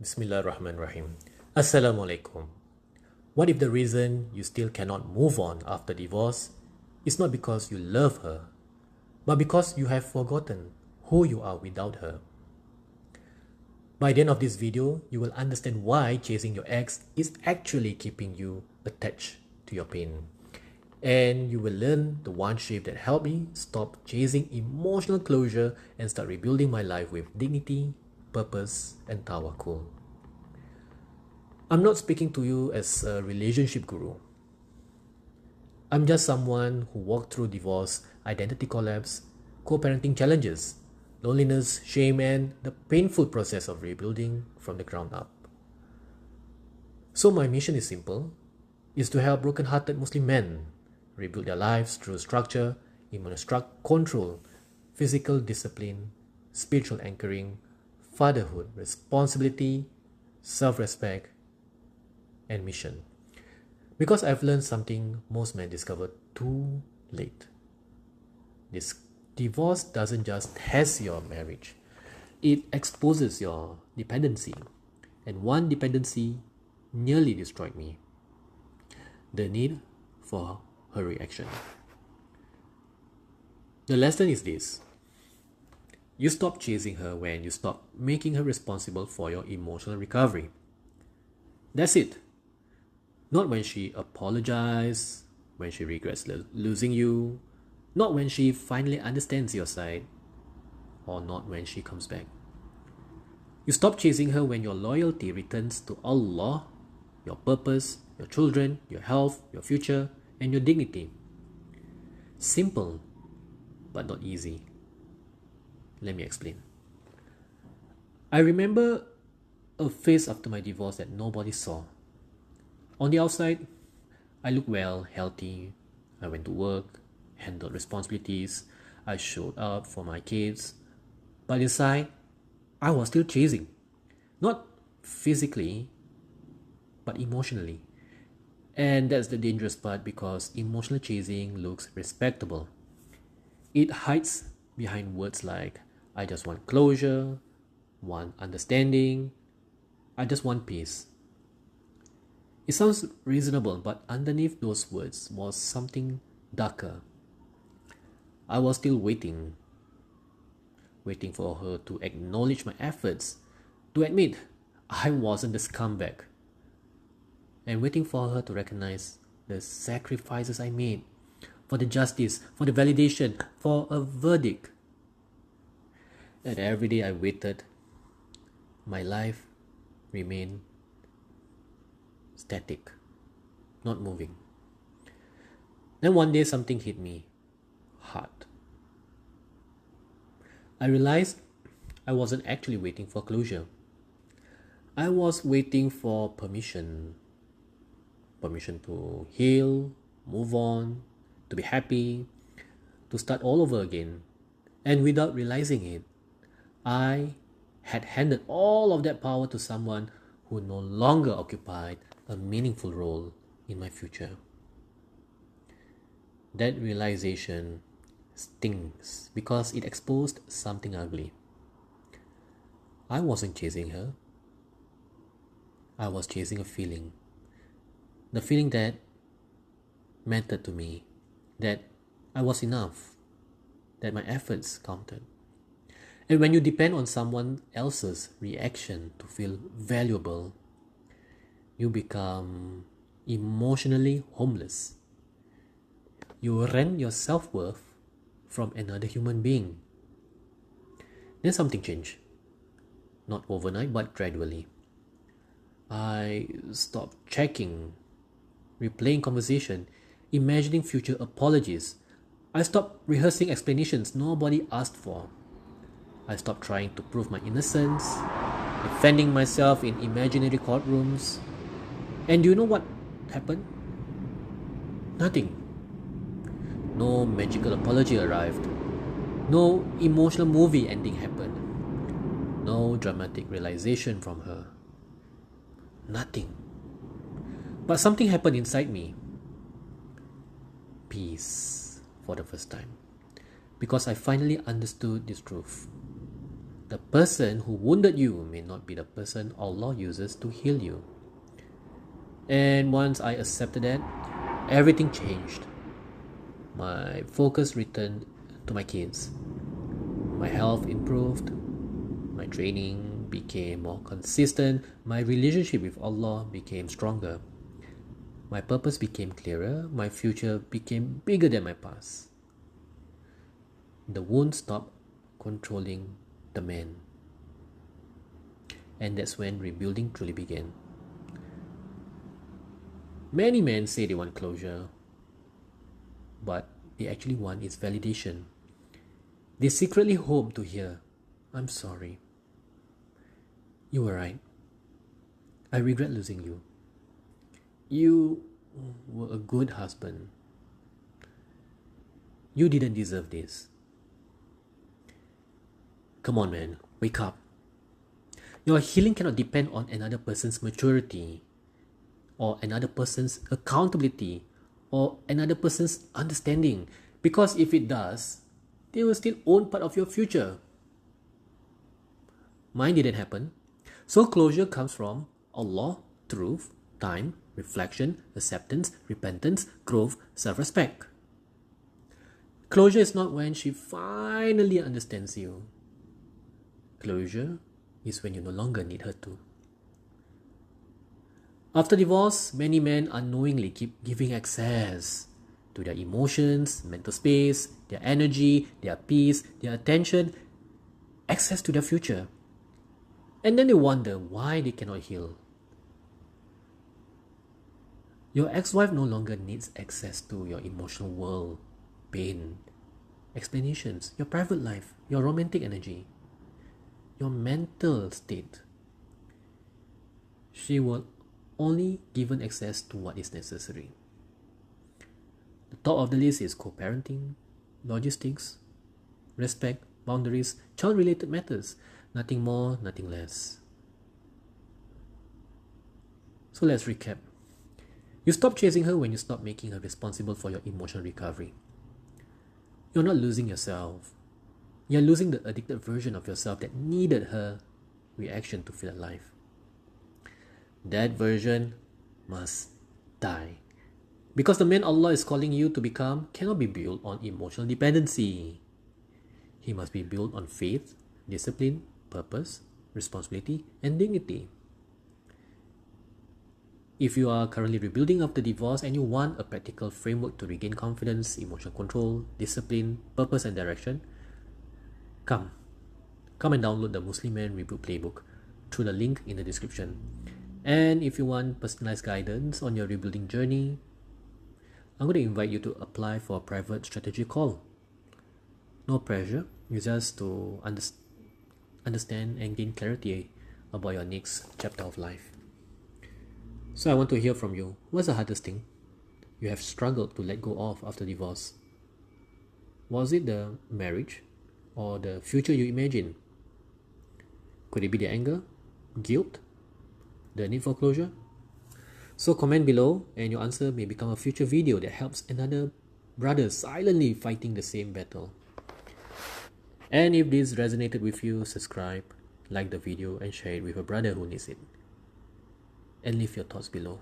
Bismillahirrahmanirrahim. Assalamualaikum. What if the reason you still cannot move on after divorce is not because you love her, but because you have forgotten who you are without her? By the end of this video, you will understand why chasing your ex is actually keeping you attached to your pain. And you will learn the one shift that helped me stop chasing emotional closure and start rebuilding my life with dignity, purpose, and tawakkul. I'm not speaking to you as a relationship guru. I'm just someone who walked through divorce, identity collapse, co-parenting challenges, loneliness, shame, and the painful process of rebuilding from the ground up. So my mission is simple, is to help broken-hearted Muslim men rebuild their lives through structure, emotional control, physical discipline, spiritual anchoring, fatherhood, responsibility, self-respect, and mission. Because I've learned something most men discover too late. This divorce doesn't just test your marriage, it exposes your dependency. And one dependency nearly destroyed me: the need for her reaction. The lesson is this: you stop chasing her when you stop making her responsible for your emotional recovery. That's it. Not when she apologizes, when she regrets losing you, not when she finally understands your side, or not when she comes back. You stop chasing her when your loyalty returns to Allah, your purpose, your children, your health, your future, and your dignity. Simple, but not easy. Let me explain. I remember a phase after my divorce that nobody saw. On the outside, I looked well, healthy. I went to work, handled responsibilities. I showed up for my kids. But inside, I was still chasing. Not physically, but emotionally. And that's the dangerous part, because emotional chasing looks respectable. It hides behind words like, I just want closure, want understanding, I just want peace. It sounds reasonable, but underneath those words was something darker. I was still waiting for her to acknowledge my efforts, to admit I wasn't the scumbag, and waiting for her to recognize the sacrifices I made, for the justice, for the validation, for a verdict. And every day I waited, my life remained static, not moving. Then one day something hit me hard. I realized I wasn't actually waiting for closure. I was waiting for permission. Permission to heal, move on, to be happy, to start all over again. And without realizing it, I had handed all of that power to someone who no longer occupied a meaningful role in my future. That realization stings because it exposed something ugly. I wasn't chasing her. I was chasing a feeling. The feeling that mattered to me, that I was enough, that my efforts counted. And when you depend on someone else's reaction to feel valuable, you become emotionally homeless. You rent your self-worth from another human being. Then something changed. Not overnight, but gradually. I stopped checking, replaying conversation, imagining future apologies. I stopped rehearsing explanations nobody asked for. I stopped trying to prove my innocence, defending myself in imaginary courtrooms. And do you know what happened? Nothing. No magical apology arrived. No emotional movie ending happened. No dramatic realization from her. Nothing. But something happened inside me. Peace for the first time. Because I finally understood this truth. The person who wounded you may not be the person Allah uses to heal you. And once I accepted that, everything changed. My focus returned to my kids. My health improved. My training became more consistent. My relationship with Allah became stronger. My purpose became clearer. My future became bigger than my past. The wound stopped controlling the man. And that's when rebuilding truly began. Many men say they want closure, but they actually want is validation. They secretly hope to hear, "I'm sorry. You were right. I regret losing you. You were a good husband. You didn't deserve this." Come on, man, wake up. Your healing cannot depend on another person's maturity, or another person's accountability, or another person's understanding. Because if it does, they will still own part of your future. Mine didn't happen. So closure comes from Allah, truth, time, reflection, acceptance, repentance, growth, self-respect. Closure is not when she finally understands you. Closure is when you no longer need her to. After divorce, many men unknowingly keep giving access to their emotions, mental space, their energy, their peace, their attention, access to their future. And then they wonder why they cannot heal. Your ex-wife no longer needs access to your emotional world, pain, explanations, your private life, your romantic energy, your mental state. She will only given access to what is necessary. The top of the list is co-parenting, logistics, respect, boundaries, child-related matters. Nothing more, nothing less. So let's recap. You stop chasing her when you stop making her responsible for your emotional recovery. You're not losing yourself. You're losing the addicted version of yourself that needed her reaction to feel alive. That version must die. Because the man Allah is calling you to become cannot be built on emotional dependency. He must be built on faith, discipline, purpose, responsibility, and dignity. If you are currently rebuilding after divorce and you want a practical framework to regain confidence, emotional control, discipline, purpose, and direction, come and download the Muslim Man Rebuild Playbook through the link in the description. And if you want personalized guidance on your rebuilding journey, I'm going to invite you to apply for a private strategy call. No pressure, it's just to understand and gain clarity about your next chapter of life. So I want to hear from you. What's the hardest thing you have struggled to let go of after divorce? Was it the marriage or the future you imagined? Could it be the anger, guilt, the need for closure? So comment below and your answer may become a future video that helps another brother silently fighting the same battle. And if this resonated with you, subscribe, like the video, and share it with a brother who needs it. And leave your thoughts below.